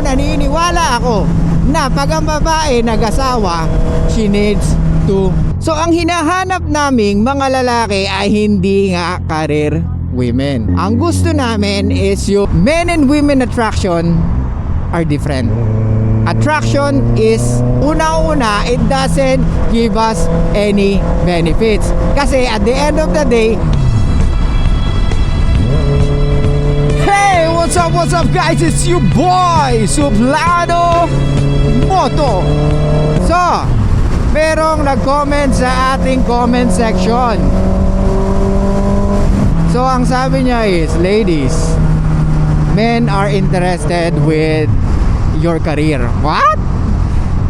naniniwala ako na pag ang babae nag-asawa, she needs to. So ang hinahanap naming mga lalaki ay hindi nga career women. Ang gusto namin is yung men and women attraction are different. Attraction is, una-una, it doesn't give us any benefits. Kasi at the end of the day, hey, what's up guys? It's your boy, Suplado Moto. So, merong nag-comment sa ating comment section. So, ang sabi niya is, ladies, men are interested with your career. What?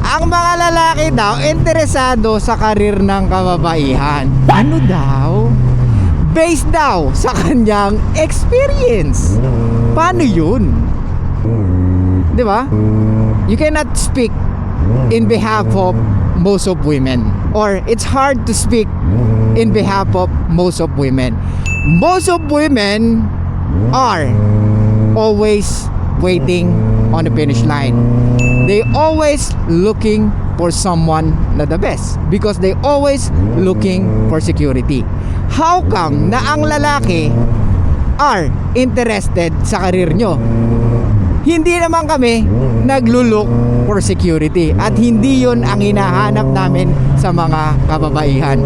Ang mga lalaki daw interesado sa karir ng kababaihan. Ano daw? Based daw sa kanyang experience. Paano yun? Di ba? You cannot speak in behalf of most of women, or it's hard to speak in behalf of most of women. Most of women are always waiting on the finish line. They always looking for someone na the best, because they always looking for security. How come na ang lalaki are interested sa karir nyo? Hindi naman kami naglulook for security, at hindi yon ang hinahanap namin sa mga kababaihan.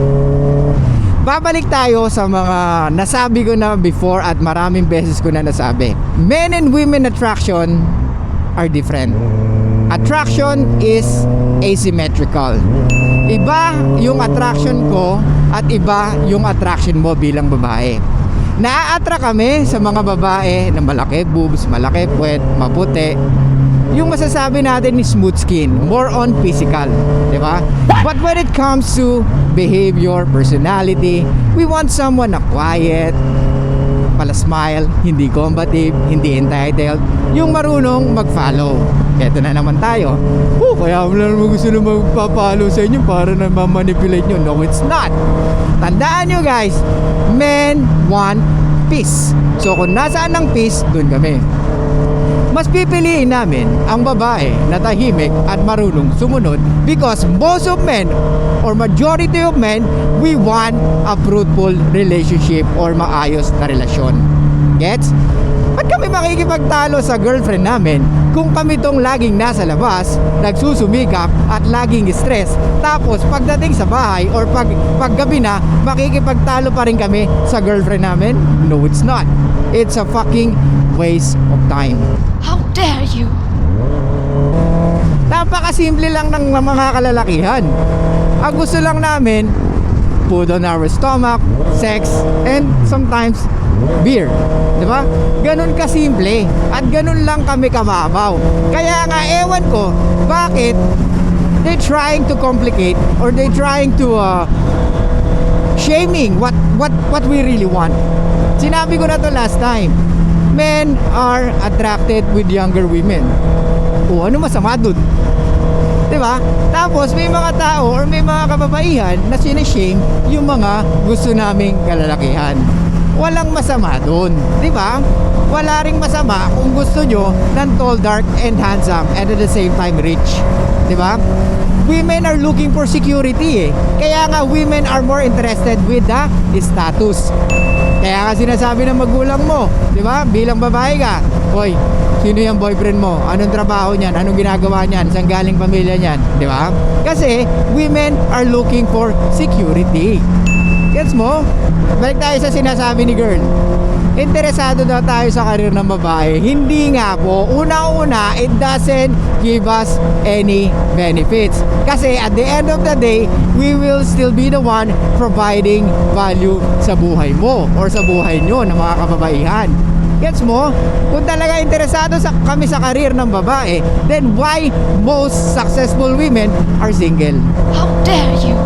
Babalik tayo sa mga nasabi ko na before at maraming beses ko na nasabi. Men and women attraction are different. Attraction is asymmetrical. Iba yung attraction ko at iba yung attraction mo bilang babae. Naa-attract kami sa mga babae na malaki boobs, malaki puwet, maputi. Yung masasabi natin is smooth skin, more on physical, di ba? But when it comes to behavior, personality, we want someone na quiet, pala smile, hindi combative, hindi entitled, yung marunong mag-follow. Eto na naman tayo. Kaya mo lang gusto na magpa-follow sa inyo para na ma-manipulate nyo. No, it's not. Tandaan nyo guys, men want peace. So kung nasaan ang peace, dun kami. Mas pipiliin namin ang babae na tahimik at marunong sumunod, because most of men or majority of men, we want a fruitful relationship or maayos na relasyon. Gets? Ba't kami makikipagtalo sa girlfriend namin kung kami tong laging nasa labas, nagsusumikap at laging stress, tapos pagdating sa bahay or paggabi na, makikipagtalo pa rin kami sa girlfriend namin? No, it's not. It's a fucking waste of time. How dare you? Napakasimple lang ng mga kalalakihan. Ang gusto lang namin, food on our stomach, sex, and sometimes beer. Diba? Ganun kasimple. At ganun lang kami kababaw. Kaya nga ewan ko, bakit they trying to complicate or they trying to shaming what we really want. Sinabi ko na to last time. Men are attracted with younger women. O ano masama dun? Diba? Tapos may mga tao or may mga kababaihan na sinishame yung mga gusto naming kalalakihan. Walang masama dun. Diba? Wala ring masama kung gusto nyo ng tall, dark, and handsome, and at the same time rich. Diba? Women are looking for security eh. Kaya nga women are more interested with the status. Kaya nga sinasabi ng magulang mo, di ba? Bilang babae ka, hoy, sino yung boyfriend mo? Anong trabaho niyan? Anong ginagawa niyan? Saan galing pamilya niyan? Di ba? Kasi women are looking for security. Gets mo? Balik tayo sa sinasabi ni girl. Interesado daw tayo sa karir ng babae. Hindi nga po. Una-una, it doesn't give us any benefits. Kasi at the end of the day, we will still be the one providing value sa buhay mo or sa buhay nyo ng mga kababaihan. Gets mo? Kung talaga interesado kami sa karir ng babae, then why most successful women are single? How dare you?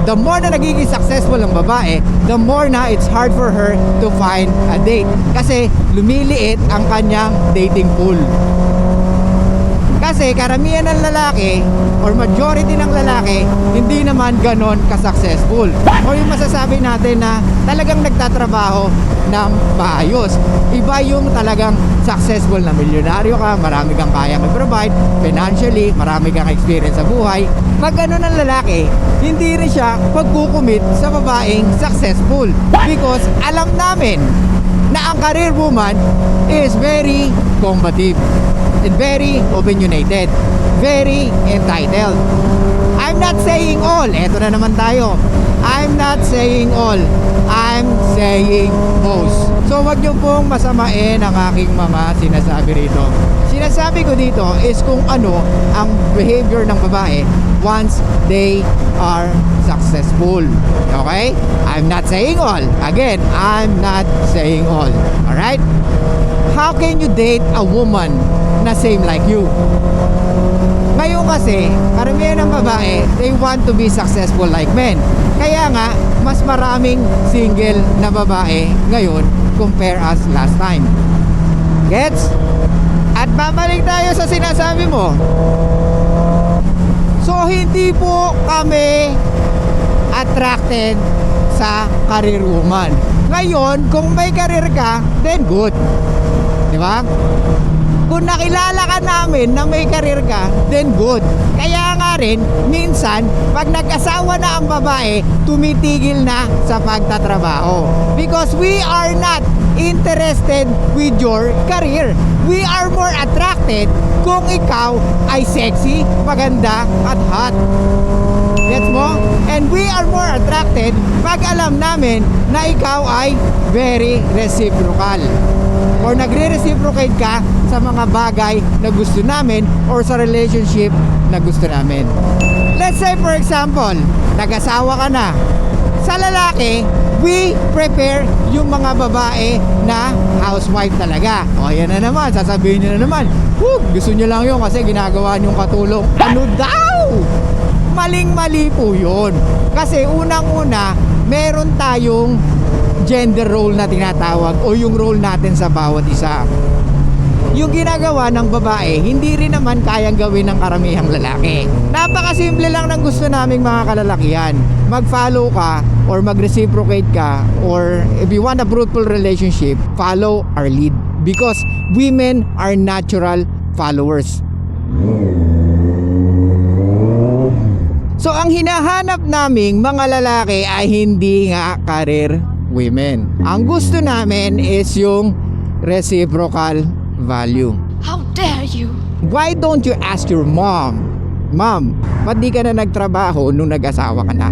The more na nagiging successful ang babae, the more na it's hard for her to find a date. Kasi lumiliit ang kanyang dating pool. Kasi Kasi karamihan ng lalaki or majority ng lalaki hindi naman ganon ka-successful. O yung masasabi natin na talagang nagtatrabaho ng maayos. Iba yung talagang successful na milyonaryo ka, marami kang kayang i-provide financially, marami kang experience sa buhay. Pag ganon ang lalaki, hindi rin siya pagkukumit sa babaeng successful. Because alam namin na ang career woman is very combative and very opinionated, very entitled. I'm not saying all. Eto na naman tayo. I'm not saying all. I'm saying most. So wag niyo pong masamain ang aking mga sinasabi rito. Sinasabi ko dito is kung ano ang behavior ng babae once they are successful. Okay? I'm not saying all. Again, I'm not saying all. Alright? How can you date a woman na same like you? Ngayon kasi, karamihan ng babae, they want to be successful like men. Kaya nga, mas maraming single na babae ngayon compare us last time. Gets? At babalik tayo sa sinasabi mo. So, hindi po kami attracted sa career woman. Ngayon, kung may career ka, then good. Di ba? Kung nakilala ka namin na may career ka, then good. Kaya nga rin, minsan, pag nag-asawa na ang babae, tumitigil na sa pagtatrabaho. Because we are not interested with your career. We are more attracted kung ikaw ay sexy, maganda, at hot. Gets mo? And we are more attracted pag alam namin na ikaw ay very reciprocal. Or nagre-reciprocate ka sa mga bagay na gusto namin or sa relationship na gusto namin. Let's say for example, nag-asawa ka na. Sa lalaki, we prepare yung mga babae na housewife talaga. O yan na naman, sasabihin nyo na naman, gusto nyo lang yun kasi ginagawa nyong katulong. Ano daw? Maling-mali po yun. Kasi unang-una, meron tayong gender role na tinatawag o yung role natin sa bawat isa. Yung ginagawa ng babae, hindi rin naman kayang gawin ng karamihang lalaki. Napakasimple lang ng gusto naming mga kalalakihan. Mag-follow ka or mag-reciprocate ka, or if you want a fruitful relationship, follow our lead. Because women are natural followers. So ang hinahanap naming mga lalaki ay hindi nga career women. Ang gusto namin is yung reciprocal value. How dare you? Why don't you ask your mom? Mom, ba't di ka na nagtrabaho nung nag-asawa ka na?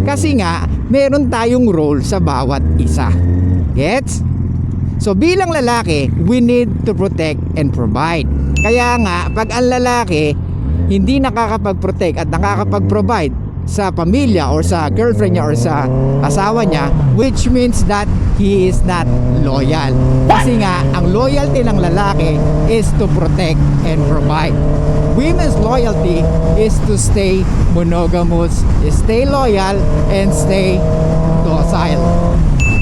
Kasi nga, meron tayong role sa bawat isa. Gets? So bilang lalaki, we need to protect and provide. Kaya nga, pag ang lalaki hindi nakakapag-protect at nakakapag-provide sa pamilya or sa girlfriend niya or sa asawa niya, which means that he is not loyal. Kasi nga, ang loyalty ng lalaki is to protect and provide. Women's loyalty is to stay monogamous, stay loyal, and stay docile.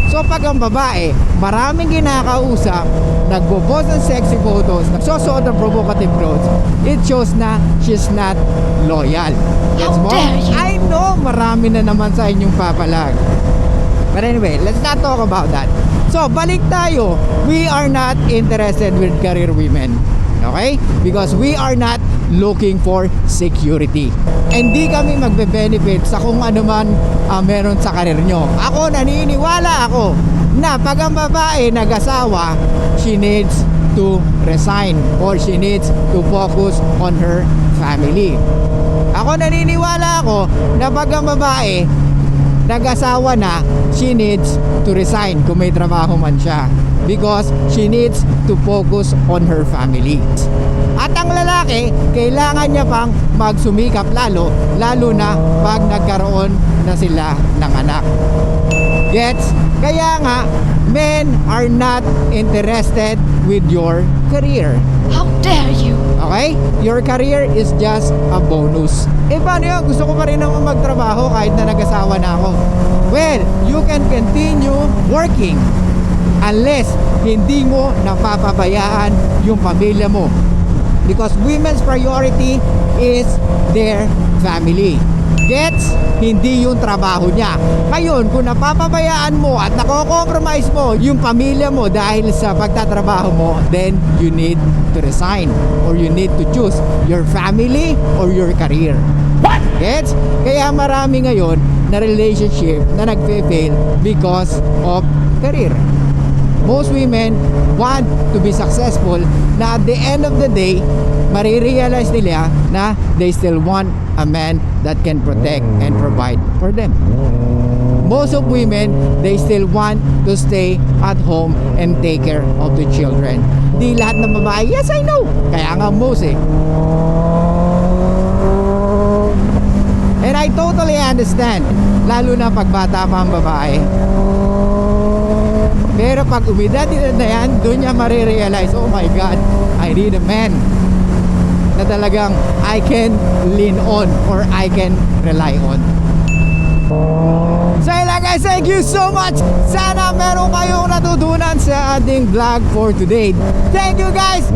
So pag ang babae, maraming kinakausap, nagpo-post ng sexy photos, nagsusuot ng provocative clothes, it shows na she's not loyal. Gets mo? How dare you? I know marami na naman sa inyong papalag. But anyway, let's not talk about that. So balik tayo, we are not interested with career women. Okay? Because we are not looking for security. Hindi kami magbe-benefit sa kung ano man meron sa karir nyo. Ako, naniniwala ako na pag ang babae nag-asawa, she needs to resign or she needs to focus on her family. Ako, naniniwala ako na pag ang babae nag-asawa na, she needs to resign kung may trabaho man siya. Because she needs to focus on her family. At ang lalaki, kailangan niya pang magsumikap lalo na pag nagkaroon na sila ng anak. Gets? Kaya nga, men are not interested with your career. How dare you? Okay? Your career is just a bonus. Eh paano yun? Gusto ko pa rin naman magtrabaho kahit na nag-asawa na ako. Well, you can continue working unless hindi mo napapabayaan yung pamilya mo. Because women's priority is their family. Gets? Hindi yung trabaho niya. Ngayon, kung napapabayaan mo at nako-compromise mo yung pamilya mo dahil sa pagtatrabaho mo, then you need to resign or you need to choose your family or your career. What? Gets? Kaya marami ngayon na relationship na nagfe-fail because of career. Most women want to be successful na at the end of the day, marirealize nila na they still want a man that can protect and provide for them. Most of women, they still want to stay at home and take care of the children. Di lahat ng babae, yes I know. Kaya nga most eh. And I totally understand, lalo na pag bata pa ang babae. Pero pag umidad na yan, doon niya marirealize, oh my God, I need a man na talagang I can lean on or I can rely on. So yun lang guys, thank you so much. Sana meron kayong natutunan sa ating vlog for today. Thank you guys.